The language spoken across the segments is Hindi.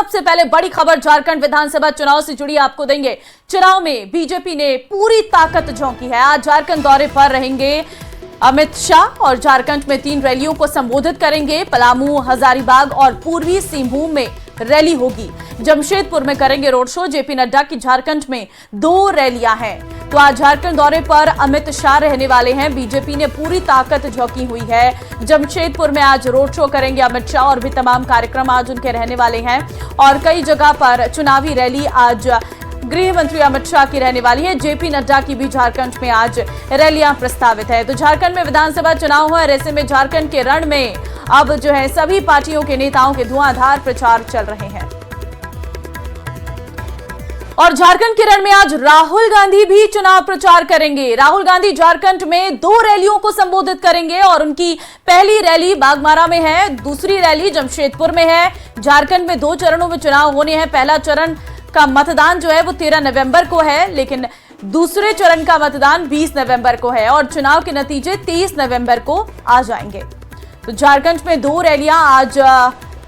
सबसे पहले बड़ी खबर झारखंड विधानसभा चुनाव से जुड़ी आपको देंगे। चुनाव में बीजेपी ने पूरी ताकत झोंकी है। आज झारखंड दौरे पर रहेंगे अमित शाह और झारखंड में 3 रैलियों को संबोधित करेंगे। पलामू, हजारीबाग और पूर्वी सिंहभूम में रैली होगी। जमशेदपुर में करेंगे रोड शो। जेपी नड्डा की झारखंड में 2 रैलियां हैं। तो आज झारखंड दौरे पर अमित शाह रहने वाले हैं। बीजेपी ने पूरी ताकत झोंकी हुई है। जमशेदपुर में आज रोड शो करेंगे अमित शाह और भी तमाम कार्यक्रम आज उनके रहने वाले हैं। और कई जगह पर चुनावी रैली आज गृह मंत्री अमित शाह की रहने वाली है। जेपी नड्डा की भी झारखंड में आज रैलियां प्रस्तावित है। तो झारखंड में विधानसभा चुनाव है और ऐसे में झारखंड के रण में अब जो है सभी पार्टियों के नेताओं के धुआंधार प्रचार चल रहे हैं। और झारखंड के रण में आज राहुल गांधी भी चुनाव प्रचार करेंगे। राहुल गांधी झारखंड में 2 रैलियों को संबोधित करेंगे और उनकी पहली रैली बागमारा में है, दूसरी रैली जमशेदपुर में है। झारखंड में 2 चरणों में चुनाव होने हैं। पहला चरण का मतदान जो है वो 13 नवंबर को है, लेकिन दूसरे चरण का मतदान 20 नवंबर को है और चुनाव के नतीजे 23 नवंबर को आ जाएंगे। तो झारखंड में 2 रैलियां आज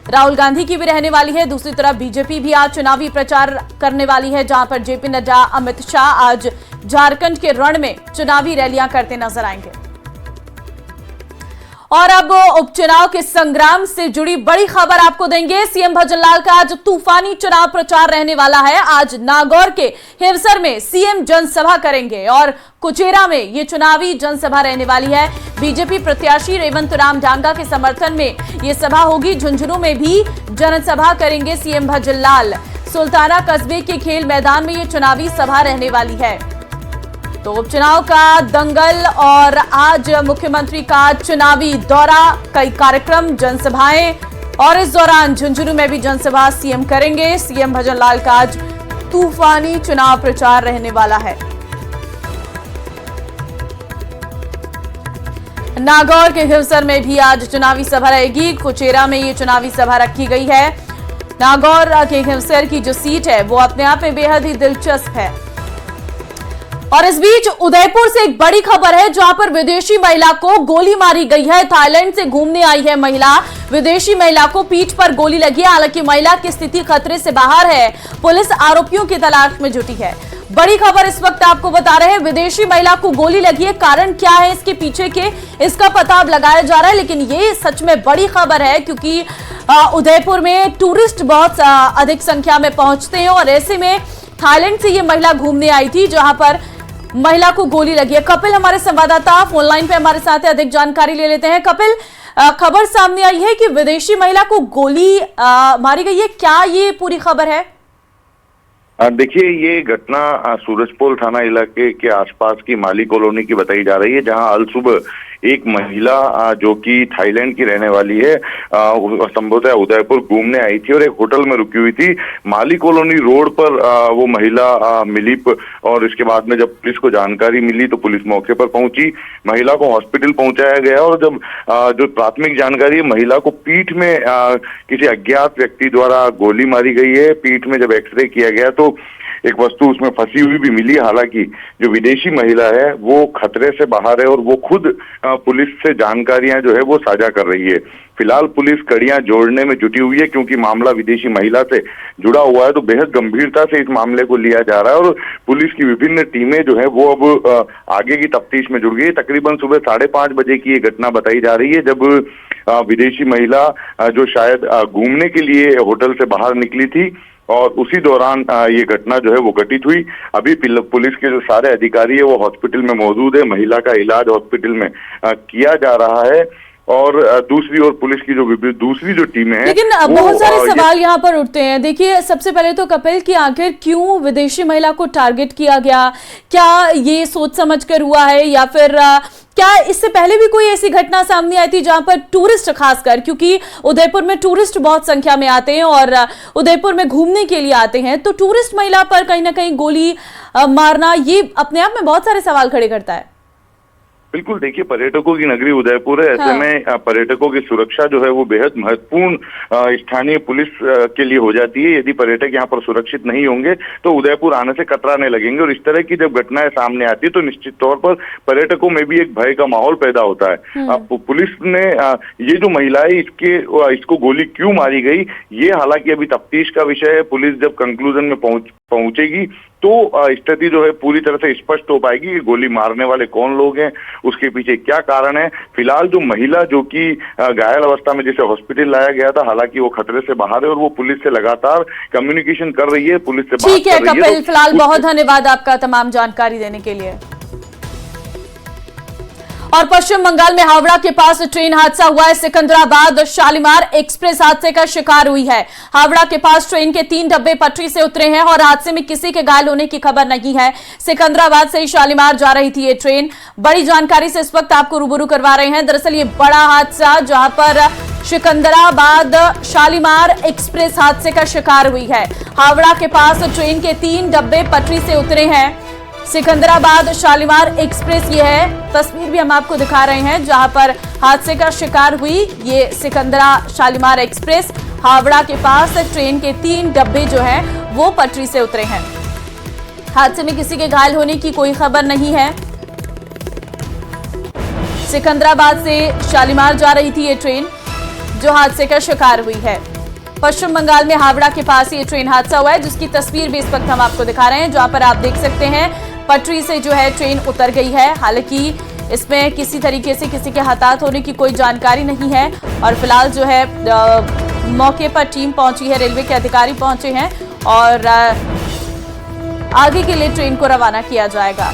राहुल गांधी की भी रहने वाली है। दूसरी तरफ बीजेपी भी आज चुनावी प्रचार करने वाली है, जहां पर जेपी नड्डा, अमित शाह आज झारखंड के रण में चुनावी रैलियां करते नजर आएंगे। और अब उपचुनाव के संग्राम से जुड़ी बड़ी खबर आपको देंगे। सीएम भजनलाल का आज तूफानी चुनाव प्रचार रहने वाला है। आज नागौर के हिवसर में सीएम जनसभा करेंगे और कुचेरा में ये चुनावी जनसभा रहने वाली है। बीजेपी प्रत्याशी रेवंत राम डांगा के समर्थन में ये सभा होगी। झुंझुनू में भी जनसभा करेंगे सीएम भजनलाल। सुल्ताना कस्बे के खेल मैदान में ये चुनावी सभा रहने वाली है। तो उपचुनाव का दंगल और आज मुख्यमंत्री का चुनावी दौरा, कई कार्यक्रम, जनसभाएं और इस दौरान झुंझुनू में भी जनसभा सीएम करेंगे। सीएम भजनलाल का आज तूफानी चुनाव प्रचार रहने वाला है। नागौर के हिवसर में भी आज चुनावी सभा रहेगी। कुचेरा में ये चुनावी सभा रखी गई है। नागौर के हिवसर की जो सीट है वो अपने आप में बेहद ही दिलचस्प है। और इस बीच उदयपुर से एक बड़ी खबर है, जहां पर विदेशी महिला को गोली मारी गई है। थाईलैंड से घूमने आई है महिला, विदेशी महिला को पीठ पर गोली लगी है। हालांकि महिला की स्थिति खतरे से बाहर है। पुलिस आरोपियों की तलाश में जुटी है। बड़ी खबर इस वक्त आपको बता रहे हैं, विदेशी महिला को गोली लगी है। कारण क्या है इसके पीछे के, इसका पता अब लगाया जा रहा है। लेकिन ये सच में बड़ी खबर है क्योंकि उदयपुर में टूरिस्ट बहुत अधिक संख्या में पहुंचते हैं और ऐसे में थाईलैंड से ये महिला घूमने आई थी, जहां पर महिला को गोली लगी है। कपिल हमारे संवाददाता फोन लाइन पे हमारे साथ है, अधिक जानकारी ले लेते हैं। कपिल, खबर सामने आई है कि विदेशी महिला को गोली मारी गई है, क्या ये पूरी खबर है? देखिए, ये घटना सूरजपोल थाना इलाके के आसपास की माली कॉलोनी की बताई जा रही है, जहां अल सुबह एक महिला जो कि थाईलैंड की रहने वाली है, संभवतः उदयपुर घूमने आई थी और एक होटल में रुकी हुई थी। माली कॉलोनी रोड पर वो महिला मिली और इसके बाद में जब पुलिस को जानकारी मिली तो पुलिस मौके पर पहुंची। महिला को हॉस्पिटल पहुंचाया गया और जब जो प्राथमिक जानकारी है, महिला को पीठ में किसी अज्ञात व्यक्ति द्वारा गोली मारी गई है। पीठ में जब एक्सरे किया गया तो एक वस्तु उसमें फंसी हुई भी मिली। हालांकि जो विदेशी महिला है वो खतरे से बाहर है और वो खुद पुलिस से जानकारियां जो है वो साझा कर रही है। फिलहाल पुलिस कड़ियां जोड़ने में जुटी हुई है क्योंकि मामला विदेशी महिला से जुड़ा हुआ है, तो बेहद गंभीरता से इस मामले को लिया जा रहा है और पुलिस की विभिन्न टीमें जो है वो अब आगे की तफ्तीश में जुड़ गई है। तकरीबन सुबह 5:30 बजे की ये घटना बताई जा रही है, जब विदेशी महिला जो शायद घूमने के लिए होटल से बाहर निकली थी और उसी दौरान ये घटना जो है वो घटित हुई। अभी पुलिस के जो सारे अधिकारी है वो हॉस्पिटल में मौजूद है। महिला का इलाज हॉस्पिटल में किया जा रहा है और दूसरी ओर पुलिस की जो दूसरी जो टीमें हैं, लेकिन बहुत सारे सवाल यहाँ पर उठते हैं। देखिए, सबसे पहले तो कपिल की आखिर क्यों विदेशी महिला को टारगेट किया गया? क्या ये सोच समझकर हुआ है या फिर क्या इससे पहले भी कोई ऐसी घटना सामने आई थी जहां पर टूरिस्ट, खासकर क्योंकि उदयपुर में टूरिस्ट बहुत संख्या में आते हैं और उदयपुर में घूमने के लिए आते हैं, तो टूरिस्ट महिला पर कहीं ना कहीं गोली मारना ये अपने आप में बहुत सारे सवाल खड़े करता है। बिल्कुल, देखिए पर्यटकों की नगरी उदयपुर है। ऐसे में पर्यटकों की सुरक्षा जो है वो बेहद महत्वपूर्ण स्थानीय पुलिस के लिए हो जाती है। यदि पर्यटक यहाँ पर सुरक्षित नहीं होंगे तो उदयपुर आने से कतराने लगेंगे, और इस तरह की जब घटनाएं सामने आती है तो निश्चित तौर पर पर्यटकों में भी एक भय का माहौल पैदा होता है। अब पुलिस ने ये जो महिला है इसको गोली क्यों मारी गई, ये हालांकि अभी तफ्तीश का विषय है। पुलिस जब कंक्लूजन में पहुंचेगी तो स्थिति जो है पूरी तरह से स्पष्ट हो पाएगी कि गोली मारने वाले कौन लोग हैं, उसके पीछे क्या कारण है। फिलहाल जो महिला जो कि घायल अवस्था में जिसे हॉस्पिटल लाया गया था, हालांकि वो खतरे से बाहर है और वो पुलिस से लगातार कम्युनिकेशन कर रही है, पुलिस से बात कर रही है। ठीक है कपिल, फिलहाल बहुत धन्यवाद आपका तमाम जानकारी देने के लिए। और पश्चिम बंगाल में हावड़ा के पास ट्रेन हादसा हुआ है। सिकंदराबाद शालीमार एक्सप्रेस हादसे का शिकार हुई है। हावड़ा के पास ट्रेन के 3 डब्बे पटरी से उतरे हैं और हादसे में किसी के घायल होने की खबर नहीं है। सिकंदराबाद से शालीमार जा रही थी ये ट्रेन। बड़ी जानकारी से इस वक्त आपको रूबरू करवा रहे हैं। दरअसल ये बड़ा हादसा जहां पर सिकंदराबाद शालीमार एक्सप्रेस हादसे का शिकार हुई है। हावड़ा के पास ट्रेन के 3 डब्बे पटरी से उतरे हैं। सिकंदराबाद शालीमार एक्सप्रेस ये है, तस्वीर भी हम आपको दिखा रहे हैं जहां पर हादसे का शिकार हुई ये सिकंदरा शालीमार एक्सप्रेस। हावड़ा के पास ट्रेन के 3 डब्बे जो हैं वो पटरी से उतरे हैं। हादसे में किसी के घायल होने की कोई खबर नहीं है। सिकंदराबाद से शालीमार जा रही थी ये ट्रेन जो हादसे का शिकार हुई है। पश्चिम बंगाल में हावड़ा के पास ये ट्रेन हादसा हुआ है, जिसकी तस्वीर भी इस वक्त हम आपको दिखा रहे हैं, जहां पर आप देख सकते हैं पटरी से जो है ट्रेन उतर गई है। हालांकि इसमें किसी तरीके से किसी के हताहत होने की कोई जानकारी नहीं है। और फिलहाल जो है मौके पर टीम पहुंची है, रेलवे के अधिकारी पहुंचे हैं और आगे के लिए ट्रेन को रवाना किया जाएगा।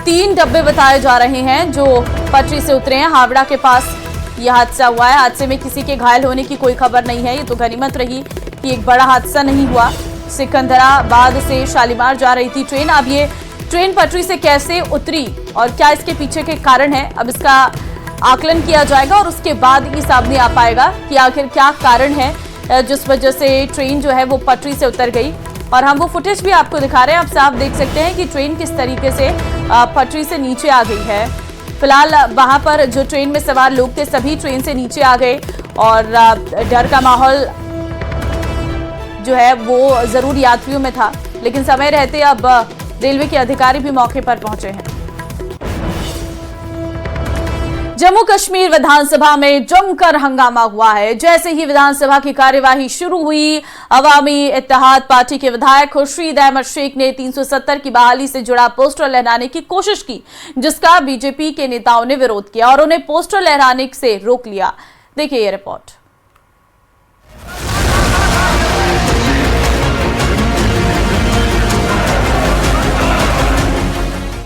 तीन डब्बे बताए जा रहे हैं जो पटरी से उतरे हैं। हावड़ा के पास यह हादसा हुआ है। हादसे में किसी के घायल होने की कोई खबर नहीं है। ये तो गनीमत रही कि एक बड़ा हादसा नहीं हुआ। सिकंदराबाद से शालीमार जा रही थी ट्रेन। अब ये ट्रेन पटरी से कैसे उतरी और क्या इसके पीछे के कारण है, अब इसका आकलन किया जाएगा और उसके बाद ये सामने आ पाएगा कि आखिर क्या कारण है जिस वजह से ट्रेन जो है वो पटरी से उतर गई। और हम वो फुटेज भी आपको दिखा रहे हैं। आप साफ देख सकते हैं कि ट्रेन किस तरीके से पटरी से नीचे आ गई है। फिलहाल वहां पर जो ट्रेन में सवार लोग थे सभी ट्रेन से नीचे आ गए और डर का माहौल जो है वो जरूर यात्रियों में था, लेकिन समय रहते अब रेलवे के अधिकारी भी मौके पर पहुंचे हैं। जम्मू कश्मीर विधानसभा में जमकर हंगामा हुआ है। जैसे ही विधानसभा की कार्यवाही शुरू हुई, अवामी इत्तेहाद पार्टी के विधायक खुर्शीद अहमद शेख ने 370 की बहाली से जुड़ा पोस्टर लहराने की कोशिश की, जिसका बीजेपी के नेताओं ने विरोध किया और उन्हें पोस्टर लहराने से रोक लिया। देखिए ये रिपोर्ट।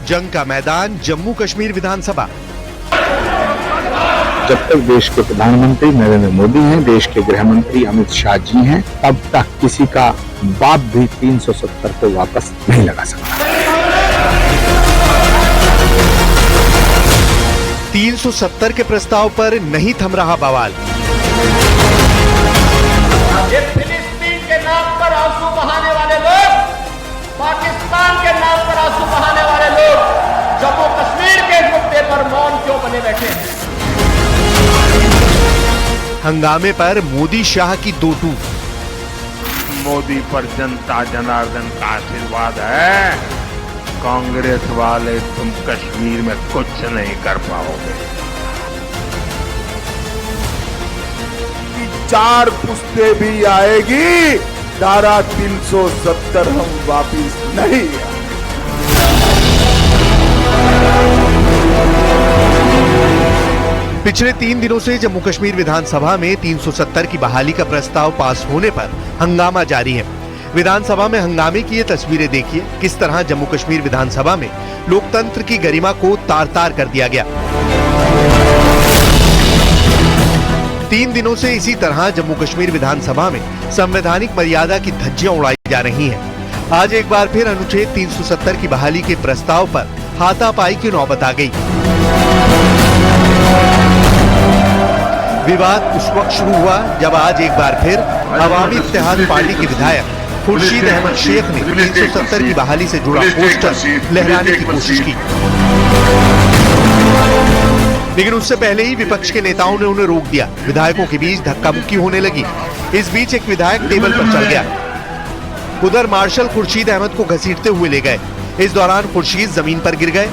जंग का मैदान जम्मू कश्मीर विधानसभा। जब तक देश के प्रधानमंत्री नरेंद्र मोदी हैं, देश के गृह मंत्री अमित शाह जी हैं, तब तक किसी का बाप भी 370 को वापस नहीं लगा सकता। 370 के प्रस्ताव पर नहीं थम रहा बवाल। ये फिलिस्तीन के नाम पर आंसू बहाने वाले लोग, पाकिस्तान के नाम पर आंसू बहाने वाले लोग जम्मू कश्मीर के मुद्दे पर मौन क्यों बने बैठे हैं? हंगामे पर मोदी शाह की दो टूक। मोदी पर जनता जनार्दन का आशीर्वाद है। कांग्रेस वाले तुम कश्मीर में कुछ नहीं कर पाओगे। 4 पुश्ते भी आएगी, धारा 370 हम वापिस नहीं आएंगे। पिछले 3 दिनों से जम्मू कश्मीर विधानसभा में 370 की बहाली का प्रस्ताव पास होने पर हंगामा जारी है। विधानसभा में हंगामे की ये तस्वीरें देखिए, किस तरह जम्मू कश्मीर विधानसभा में लोकतंत्र की गरिमा को तार-तार कर दिया गया। 3 दिनों से इसी तरह जम्मू कश्मीर विधानसभा में संवैधानिक मर्यादा की धज्जियां उड़ाई जा रही हैं। आज एक बार फिर अनुच्छेद 370 की बहाली के प्रस्ताव पर हाथापाई की नौबत आ गई। विवाद उस वक्त शुरू हुआ जब आज एक बार फिर अवामी इत्तेहाद पार्टी के विधायक खुर्शीद अहमद शेख ने 370 की बहाली से जुड़ा पोस्टर लहराने की कोशिश की, लेकिन उससे पहले ही विपक्ष के नेताओं ने उन्हें रोक दिया। विधायकों के बीच धक्का मुक्की होने लगी। इस बीच एक विधायक टेबल पर चढ़ गया। उधर मार्शल खुर्शीद अहमद को घसीटते हुए ले गए। इस दौरान खुर्शीद जमीन पर गिर गए,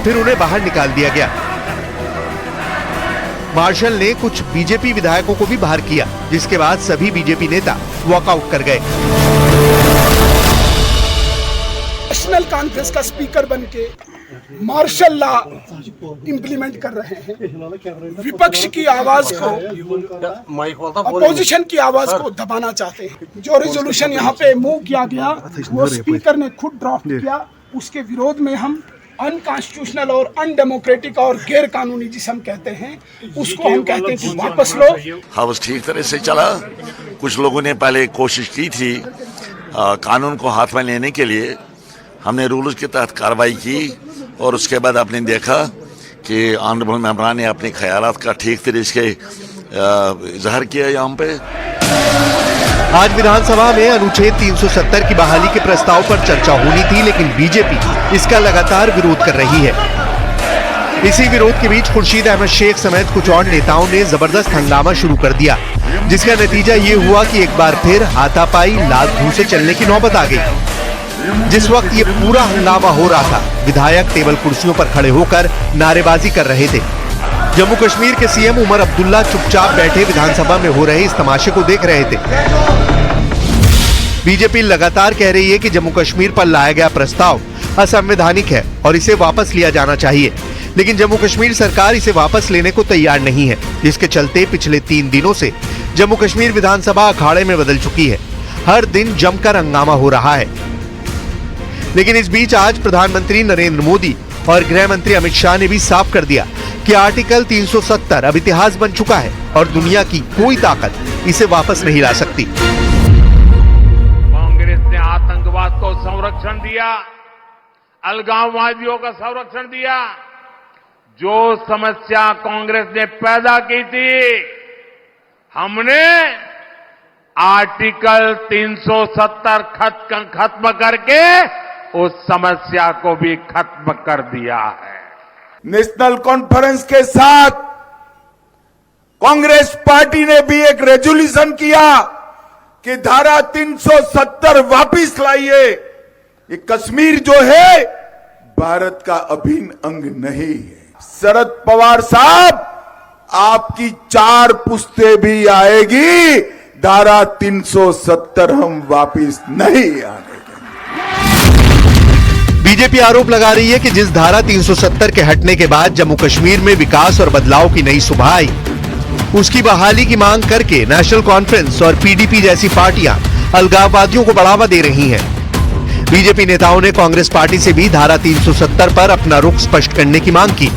फिर उन्हें बाहर निकाल दिया गया। मार्शल ने कुछ बीजेपी विधायकों को भी बाहर किया, जिसके बाद सभी बीजेपी नेता वॉकआउट कर गए। नेशनल कॉन्फ्रेंस का स्पीकर बनके मार्शल लॉ इंप्लीमेंट कर रहे हैं। विपक्ष की आवाज को, अपोजिशन की आवाज को दबाना चाहते हैं। जो रेजोल्यूशन यहाँ पे मूव किया गया वो स्पीकर ने खुद ड्राफ्ट किया, उसके विरोध में हम अनकॉन्स्टिट्यूशनल और अनडेमोक्रेटिक और गैर कानूनी जिसे हम कहते हैं, उसको हम कहते हैं कि वापस लो। हाउस ठीक तरह से चला। कुछ लोगों ने पहले कोशिश की थी कानून को हाथ में लेने के लिए। हमने रूल्स के तहत कार्रवाई की और उसके बाद आपने देखा कि ऑनरेबल मेंबरान ने अपने ख्यालात का ठीक तरीके से इजहार किया। यहाँ पे आज विधानसभा में अनुच्छेद 370 की बहाली के प्रस्ताव पर चर्चा होनी थी, लेकिन बीजेपी इसका लगातार विरोध कर रही है। इसी विरोध के बीच खुर्शीद अहमद शेख समेत कुछ और नेताओं ने जबरदस्त हंगामा शुरू कर दिया, जिसका नतीजा ये हुआ कि एक बार फिर हाथापाई लात घूंसे चलने की नौबत आ गई। जिस वक्त ये पूरा हंगामा हो रहा था, विधायक टेबल कुर्सियों पर खड़े होकर नारेबाजी कर रहे थे। जम्मू कश्मीर के सीएम उमर अब्दुल्ला चुपचाप बैठे विधानसभा में हो रहे इस तमाशे को देख रहे थे। बीजेपी लगातार कह रही है कि जम्मू कश्मीर पर लाया गया प्रस्ताव असंवैधानिक है और इसे वापस लिया जाना चाहिए, लेकिन जम्मू कश्मीर सरकार इसे वापस लेने को तैयार नहीं है, जिसके चलते पिछले 3 दिनों से जम्मू कश्मीर विधानसभा अखाड़े में बदल चुकी है। हर दिन जमकर हंगामा हो रहा है। लेकिन इस बीच आज प्रधानमंत्री नरेंद्र मोदी और गृह मंत्री अमित शाह ने भी साफ कर दिया कि आर्टिकल 370 अब इतिहास बन चुका है और दुनिया की कोई ताकत इसे वापस नहीं ला सकती। कांग्रेस ने आतंकवाद को संरक्षण दिया, अलगाववादियों का संरक्षण दिया। जो समस्या कांग्रेस ने पैदा की थी, हमने आर्टिकल 370 खत्म करके उस समस्या को भी खत्म कर दिया है। नेशनल कॉन्फ्रेंस के साथ कांग्रेस पार्टी ने भी एक रेजोल्यूशन किया कि धारा 370 वापिस लाइए। ये कश्मीर जो है भारत का अभिन्न अंग नहीं है। शरद पवार साहब, आपकी 4 पुश्तें भी आएगी, धारा 370 हम वापिस नहीं आने। बीजेपी आरोप लगा रही है कि जिस धारा 370 के हटने के बाद जम्मू कश्मीर में विकास और बदलाव की नई सुबह आई, उसकी बहाली की मांग करके नेशनल कॉन्फ्रेंस और पीडीपी जैसी पार्टियां अलगाववादियों को बढ़ावा दे रही हैं। बीजेपी नेताओं ने कांग्रेस पार्टी से भी धारा 370 पर अपना रुख स्पष्ट करने की मांग की।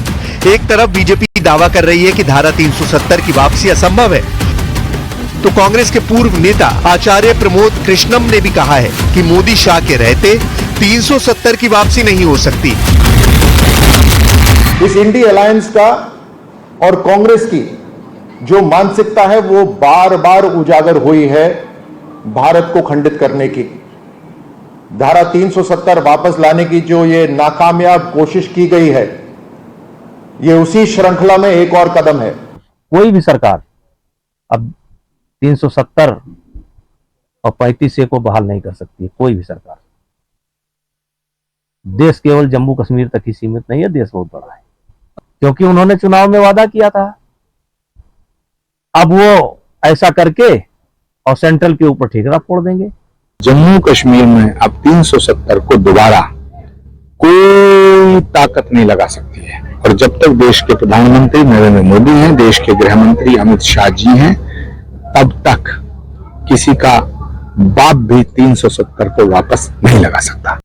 एक तरफ बीजेपी दावा कर रही है कि धारा 370 की वापसी असंभव है, तो कांग्रेस के पूर्व नेता आचार्य प्रमोद कृष्णम ने भी कहा है कि मोदी शाह के रहते 370 की वापसी नहीं हो सकती। इस इंडी अलायंस का और कांग्रेस की जो मानसिकता है वो बार बार उजागर हुई है भारत को खंडित करने की। धारा 370 वापस लाने की जो ये नाकामयाब कोशिश की गई है, ये उसी श्रृंखला में एक और कदम है। कोई भी सरकार अब 370 और 35A को बहाल नहीं कर सकती है, कोई भी सरकार। देश केवल जम्मू कश्मीर तक ही सीमित नहीं है, देश बहुत बड़ा है, क्योंकि उन्होंने चुनाव में वादा किया था। अब वो ऐसा करके और सेंट्रल के ऊपर ठेकरा फोड़ देंगे। जम्मू कश्मीर में अब 370 को दोबारा कोई ताकत नहीं लगा सकती है। और जब तक देश के प्रधानमंत्री नरेंद्र मोदी हैं, देश के गृह मंत्री अमित शाह जी हैं, तब तक किसी का बाप भी 370 को वापस नहीं लगा सकता।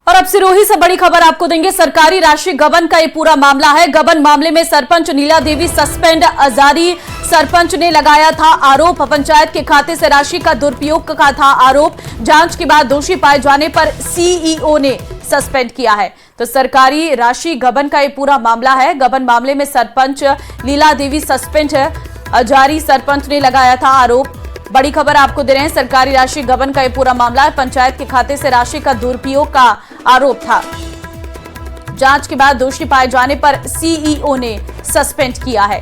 और अब सिरोही से बड़ी खबर आपको देंगे। सरकारी राशि गबन का ये पूरा मामला है। गबन मामले में सरपंच नीला देवी सस्पेंड। अजारी सरपंच ने लगाया था आरोप। पंचायत के खाते से राशि का दुरुपयोग का था आरोप। जांच के बाद दोषी पाए जाने पर सीईओ ने सस्पेंड किया है। तो सरकारी राशि गबन का ये पूरा मामला है। गबन मामले में सरपंच लीला देवी सस्पेंड है। अजारी सरपंच ने लगाया था आरोप। बड़ी खबर आपको दे रहे हैं, सरकारी राशि गबन का ये पूरा मामला है। पंचायत के खाते से राशि का दुरुपयोग का आरोप था। जांच के बाद दोषी पाए जाने पर सीईओ ने सस्पेंड किया है।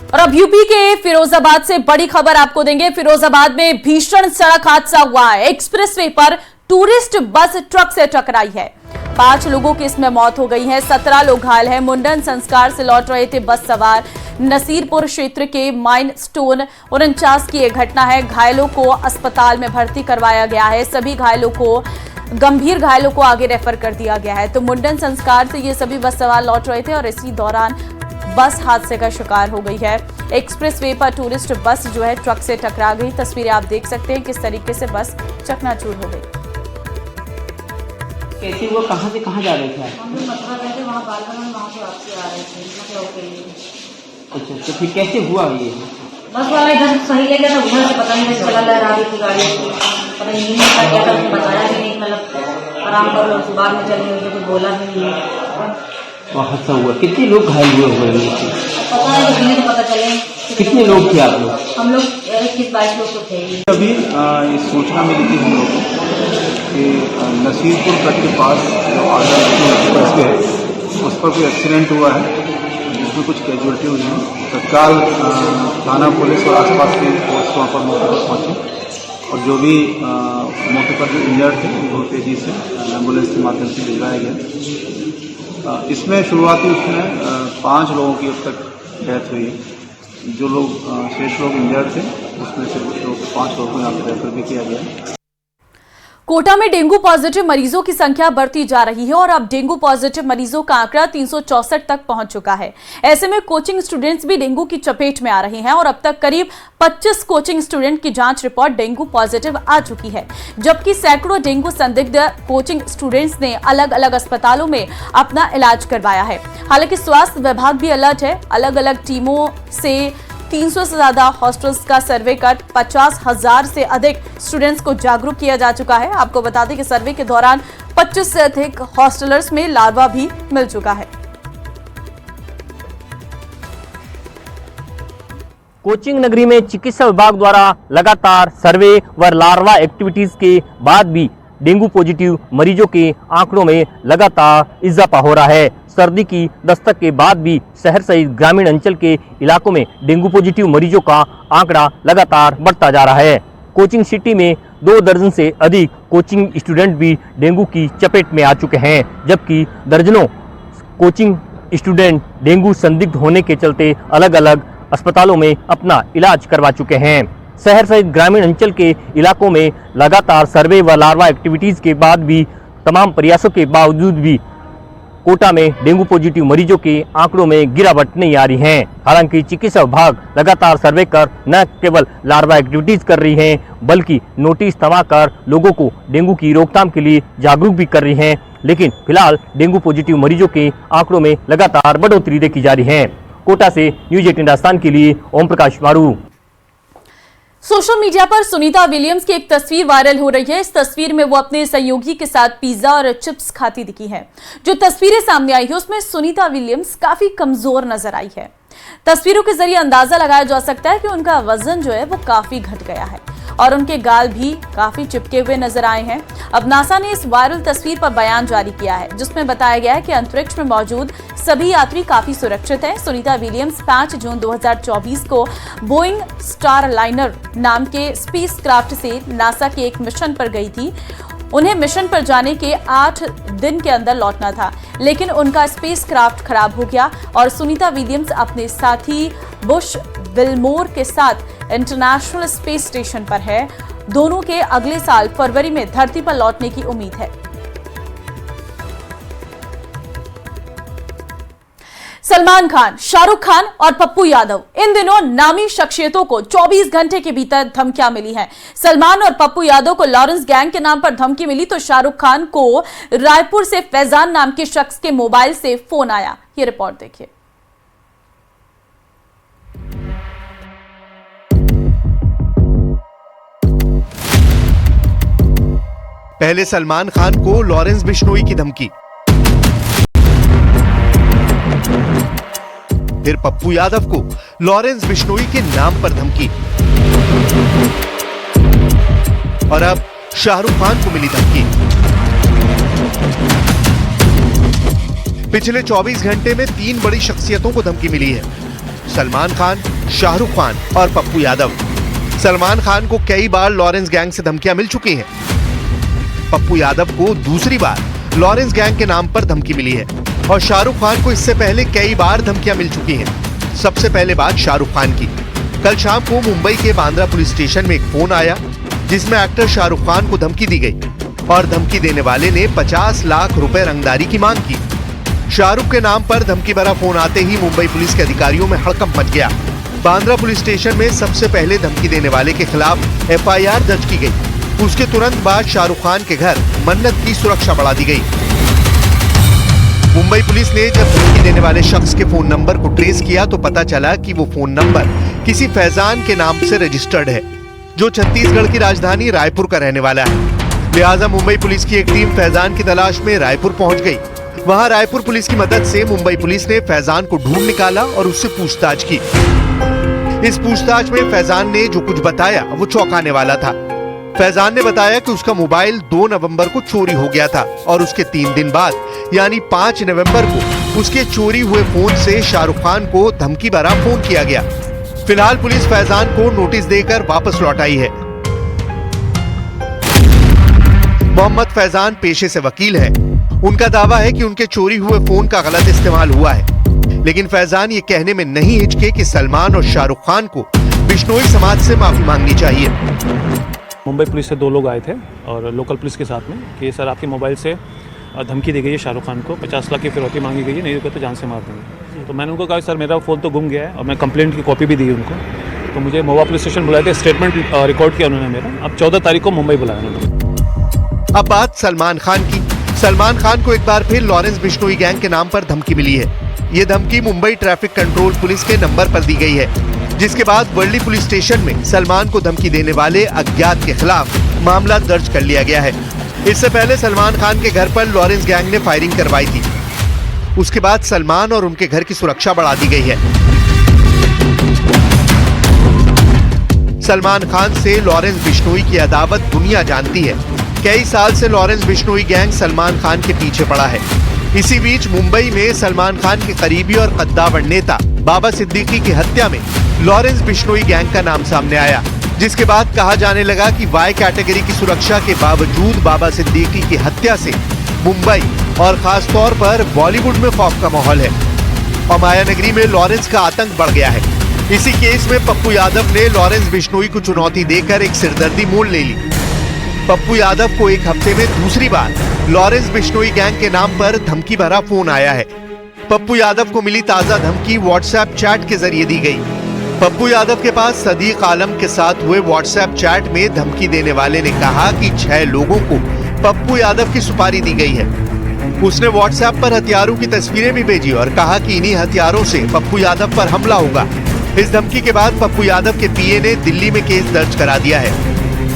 और अब यूपी के फिरोजाबाद से बड़ी खबर आपको देंगे। फिरोजाबाद में भीषण सड़क हादसा हुआ है। एक्सप्रेसवे पर टूरिस्ट बस ट्रक से टकराई है। 5 लोगों की इसमें मौत हो गई है, 17 लोग घायल हैं। मुंडन संस्कार से लौट रहे थे बस सवार। नसीरपुर क्षेत्र के माइन स्टोन 49 की यह घटना है। घायलों को अस्पताल में भर्ती करवाया गया है। सभी गंभीर घायलों को आगे रेफर कर दिया गया है। तो मुंडन संस्कार से ये सभी बस सवार लौट रहे थे और इसी दौरान बस हादसे का शिकार हो गई है। एक्सप्रेसवे पर टूरिस्ट बस जो है ट्रक से टकरा गई। तस्वीरें आप देख सकते हैं किस तरीके से बस चकनाचूर हो गई। कैसे वो कहां से कहां जा रहे थे? हम लोग मथुरा गए थे, वहाँ बालगंज, वहाँ से वापसी आ रहे थे मतलब के लिए। अच्छा, तो फिर कैसे हुआ ये? बस वाला इधर सही ले गया था, उधर से पता नहीं कैसे चला लहरा रही थी गाड़ी, पता नहीं क्या था, उसने बताया भी नहीं, मतलब आराम कर लो, बाद में चलने मुझे कुछ बोला भी नहीं। हादसा हुआ, कितने लोग घायल हुए? पता नहीं, तो पता चले। कितने लोग थे आप लोग? हम लोग 21-22 लोग तो थे। अभी ये सूचना मिली थी हम लोग को कि नसीरपुर तक के पास जो आगरा एक्सप्रेसवे है उस पर कोई एक्सीडेंट हुआ है जिसमें कुछ कैजुअलिटी हुई है। तत्काल थाना पुलिस और आसपास की फोर्स वहाँ पर मौके पर पहुँचे और जो भी मौके पर जो इंजर्ड थे बहुत तेज़ी से एम्बुलेंस के माध्यम से भिजवाया गया। इसमें शुरुआती उसमें 5 लोगों की अब तक डेथ हुई है। जो लोग शेष लोग इंजर्ड थे उसमें से कुछ लोग 5 लोगों को यहाँ पर रेफर भी किया गया। कोटा में डेंगू पॉजिटिव मरीजों की संख्या बढ़ती जा रही है और अब डेंगू पॉजिटिव मरीजों का आंकड़ा 364 तक पहुंच चुका है। ऐसे में कोचिंग स्टूडेंट्स भी डेंगू की चपेट में आ रहे हैं और अब तक करीब 25 कोचिंग स्टूडेंट की जांच रिपोर्ट डेंगू पॉजिटिव आ चुकी है, जबकि सैकड़ों डेंगू संदिग्ध कोचिंग स्टूडेंट्स ने अलग अलग अस्पतालों में अपना इलाज करवाया है। हालांकि स्वास्थ्य विभाग भी अलर्ट है। अलग अलग टीमों से 300 से ज्यादा हॉस्टल्स का सर्वे कर 50,000 से अधिक स्टूडेंट्स को जागरूक किया जा चुका है। आपको बता दें कि सर्वे के दौरान 25 से अधिक हॉस्टलर्स में लार्वा भी मिल चुका है। कोचिंग नगरी में चिकित्सा विभाग द्वारा लगातार सर्वे व लार्वा एक्टिविटीज के बाद भी डेंगू पॉजिटिव मरीजों के आंकड़ों में लगातार इजाफा हो रहा है। सर्दी की दस्तक के बाद भी शहर सहित ग्रामीण अंचल के इलाकों में डेंगू पॉजिटिव मरीजों का आंकड़ा लगातार बढ़ता जा रहा है। कोचिंग सिटी में 2 दर्जन से अधिक कोचिंग स्टूडेंट भी डेंगू की चपेट में आ चुके हैं, जबकि दर्जनों कोचिंग स्टूडेंट डेंगू संदिग्ध होने के चलते अलग अलग अस्पतालों में अपना इलाज करवा चुके हैं। शहर सहित ग्रामीण अंचल के इलाकों में लगातार सर्वे व लार्वा एक्टिविटीज के बाद भी तमाम प्रयासों के बावजूद भी कोटा में डेंगू पॉजिटिव मरीजों के आंकड़ों में गिरावट नहीं आ रही है। हालांकि चिकित्सा विभाग लगातार सर्वे कर न केवल लार्वा एक्टिविटीज कर रही है, बल्कि नोटिस थमाकर लोगों को डेंगू की रोकथाम के लिए जागरूक भी कर रही है। लेकिन फिलहाल डेंगू पॉजिटिव मरीजों के आंकड़ों में लगातार बढ़ोतरी देखी जा रही है। कोटा से न्यूज 18 राजस्थान के लिए ओम प्रकाश मारू। सोशल मीडिया पर सुनीता विलियम्स की एक तस्वीर वायरल हो रही है। इस तस्वीर में वो अपने सहयोगी के साथ पिज्जा और चिप्स खाती दिखी है। जो तस्वीरें सामने आई है उसमें सुनीता विलियम्स काफी कमजोर नजर आई है। तस्वीरों के जरिए अंदाजा लगाया जा सकता है कि उनका वजन जो है वो काफी घट गया है और उनके गाल भी काफी चिपके हुए नजर आए हैं। अब नासा ने इस वायरल तस्वीर पर बयान जारी किया है, जिसमें बताया गया है कि अंतरिक्ष में मौजूद सभी यात्री काफी सुरक्षित हैं। सुनीता विलियम्स 5 जून 2024 को बोइंग स्टारलाइनर नाम के स्पेसक्राफ्ट से नासा के एक मिशन पर गई थी। उन्हें मिशन पर जाने के 8 दिन के अंदर लौटना था, लेकिन उनका स्पेसक्राफ्ट खराब हो गया और सुनीता विलियम्स अपने साथी बुश विलमोर के साथ इंटरनेशनल स्पेस स्टेशन पर है। दोनों के अगले साल फरवरी में धरती पर लौटने की उम्मीद है। सलमान खान, शाहरुख खान और पप्पू यादव, इन दिनों नामी शख्सियतों को 24 घंटे के भीतर धमकियां मिली हैं। सलमान और पप्पू यादव को लॉरेंस गैंग के नाम पर धमकी मिली तो शाहरुख खान को रायपुर से फैजान नाम के शख्स के मोबाइल से फोन आया। ये रिपोर्ट देखिए। पहले सलमान खान को लॉरेंस बिश्नोई की धमकी, फिर पप्पू यादव को लॉरेंस बिश्नोई के नाम पर धमकी और अब शाहरुख खान को मिली धमकी। पिछले 24 घंटे में 3 बड़ी शख्सियतों को धमकी मिली है, सलमान खान, शाहरुख खान और पप्पू यादव। सलमान खान को कई बार लॉरेंस गैंग से धमकियां मिल चुकी हैं। पप्पू यादव को दूसरी बार लॉरेंस गैंग के नाम पर धमकी मिली है और शाहरुख खान को इससे पहले कई बार धमकियां मिल चुकी हैं। सबसे पहले बात शाहरुख खान की। कल शाम को मुंबई के बांद्रा पुलिस स्टेशन में एक फोन आया जिसमें एक्टर शाहरुख खान को धमकी दी गई और धमकी देने वाले ने 50 लाख रुपए रंगदारी की मांग की। शाहरुख के नाम पर धमकी भरा फोन आते ही मुंबई पुलिस के अधिकारियों में हड़कंप मच गया। बांद्रा पुलिस स्टेशन में सबसे पहले धमकी देने वाले के खिलाफ एफआईआर दर्ज की गई। उसके तुरंत बाद शाहरुख खान के घर मन्नत की सुरक्षा बढ़ा दी गई। मुंबई पुलिस ने जब धमकी देने वाले शख्स के फोन नंबर को ट्रेस किया तो पता चला कि वो फोन नंबर किसी फैजान के नाम से रजिस्टर्ड है जो छत्तीसगढ़ की राजधानी रायपुर का रहने वाला है। लिहाजा मुंबई पुलिस की एक टीम फैजान की तलाश में रायपुर पहुंच गई। वहां रायपुर पुलिस की मदद से मुंबई पुलिस ने फैजान को ढूंढ निकाला और उससे पूछताछ की। इस पूछताछ में फैजान ने जो कुछ बताया वो चौंकाने वाला था। फैजान ने बताया कि उसका मोबाइल 2 नवंबर को चोरी हो गया था और उसके 3 दिन बाद यानी 5 नवंबर को उसके चोरी हुए फोन से शाहरुख खान को धमकी भरा फोन किया गया। फिलहाल पुलिस फैजान को नोटिस देकर वापस लौट आई है। मोहम्मद फैजान पेशे से वकील है। उनका दावा है कि उनके चोरी हुए फोन का गलत इस्तेमाल हुआ है, लेकिन फैजान ये कहने में नहीं हिचके कि सलमान और शाहरुख खान को बिश्नोई समाज से माफी मांगनी चाहिए। मुंबई पुलिस से 2 लोग आए थे और लोकल पुलिस के साथ में कि सर आपके मोबाइल से धमकी दी गई है, शाहरुख खान को 50 लाख की फिरौती मांगी गई है, नहीं तो जान से मार देंगे। तो मैंने उनको कहा सर मेरा फ़ोन तो गुम गया है और मैं कंप्लेंट की कॉपी भी दी उनको। तो मुझे महुआ पुलिस स्टेशन बुलाया था, स्टेटमेंट रिकॉर्ड किया उन्होंने मेरा। अब 14 तारीख को मुंबई बुलाया उन्होंने। अब बात सलमान खान की। सलमान खान को एक बार फिर लॉरेंस बिश्नोई गैंग के नाम पर धमकी मिली है। ये धमकी मुंबई ट्रैफिक कंट्रोल पुलिस के नंबर पर दी गई है, जिसके बाद वर्ली पुलिस स्टेशन में सलमान को धमकी देने वाले अज्ञात के खिलाफ मामला दर्ज कर लिया गया है। इससे पहले सलमान खान के घर पर लॉरेंस गैंग ने फायरिंग करवाई थी। उसके बाद सलमान और उनके घर की सुरक्षा बढ़ा दी गई है। सलमान खान से लॉरेंस बिश्नोई की अदावत दुनिया जानती है। कई साल से लॉरेंस बिश्नोई गैंग सलमान खान के पीछे पड़ा है। इसी बीच मुंबई में सलमान खान के करीबी और कद्दावर नेता बाबा सिद्दीकी की हत्या में लॉरेंस बिश्नोई गैंग का नाम सामने आया, जिसके बाद कहा जाने लगा कि वाई कैटेगरी की सुरक्षा के बावजूद बाबा सिद्दीकी की हत्या से मुंबई और खास तौर पर बॉलीवुड में खौफ का माहौल है और मायानगरी में लॉरेंस का आतंक बढ़ गया है। इसी केस में पप्पू यादव ने लॉरेंस बिश्नोई को चुनौती देकर एक सिरदर्दी मोड़ ले ली। पप्पू यादव को एक हफ्ते में दूसरी बार लॉरेंस बिश्नोई गैंग के नाम पर धमकी भरा फोन आया है। पप्पू यादव को मिली ताजा धमकी व्हाट्सएप चैट के जरिए दी गई। पप्पू यादव के पास सदीक आलम के साथ हुए व्हाट्सएप चैट में धमकी देने वाले ने कहा कि 6 लोगों को पप्पू यादव की सुपारी दी गई है। उसने व्हाट्सएप पर हथियारों की तस्वीरें भी भेजी और कहा कि इन्हीं हथियारों से पप्पू यादव पर हमला होगा। इस धमकी के बाद पप्पू यादव के पीए ने दिल्ली में केस दर्ज करा दिया है।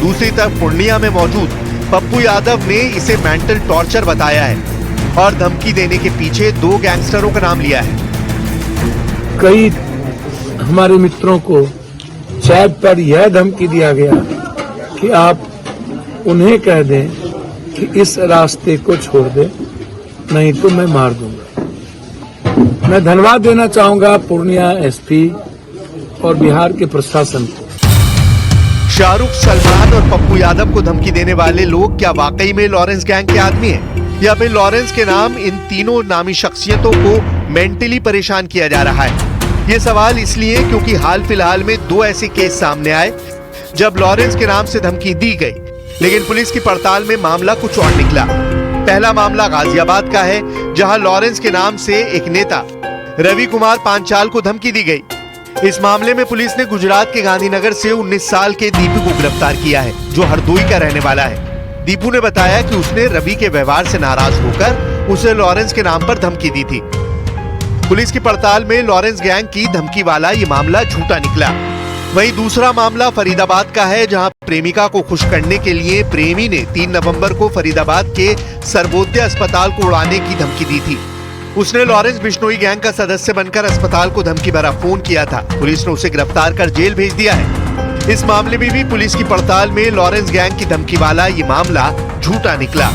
दूसरी तरफ पूर्णिया में मौजूद पप्पू यादव ने इसे मेंटल टॉर्चर बताया है और धमकी देने के पीछे 2 गैंगस्टरों का नाम लिया है। कई हमारे मित्रों को चैट पर यह धमकी दिया गया कि आप उन्हें कह दें कि इस रास्ते को छोड़ दे, नहीं तो मैं मार दूंगा। मैं धन्यवाद देना चाहूंगा पूर्णिया एसपी और बिहार के प्रशासन को। शाहरुख, सलमान और पप्पू यादव को धमकी देने वाले लोग क्या वाकई में लॉरेंस गैंग के आदमी हैं या फिर लॉरेंस के नाम इन तीनों नामी शख्सियतों को मेंटली परेशान किया जा रहा है? ये सवाल इसलिए क्योंकि हाल फिलहाल में 2 ऐसे केस सामने आए जब लॉरेंस के नाम से धमकी दी गई, लेकिन पुलिस की पड़ताल में मामला कुछ और निकला। पहला मामला गाजियाबाद का है, जहां लॉरेंस के नाम से एक नेता रवि कुमार पांचाल को धमकी दी गई। इस मामले में पुलिस ने गुजरात के गांधीनगर से 19 साल के दीपू को गिरफ्तार किया है, जो हरदोई का रहने वाला है। दीपू ने बताया कि उसने रवि के व्यवहार से नाराज होकर उसे लॉरेंस के नाम पर धमकी दी थी। पुलिस की पड़ताल में लॉरेंस गैंग की धमकी वाला ये मामला झूठा निकला। वहीं दूसरा मामला फरीदाबाद का है, जहां प्रेमिका को खुश करने के लिए प्रेमी ने 3 नवंबर को फरीदाबाद के सर्वोदय अस्पताल को उड़ाने की धमकी दी थी। उसने लॉरेंस बिश्नोई गैंग का सदस्य बनकर अस्पताल को धमकी भरा फोन किया था। पुलिस ने उसे गिरफ्तार कर जेल भेज दिया है। इस मामले में भी पुलिस की पड़ताल में लॉरेंस गैंग की धमकी वाला ये मामला झूठा निकला।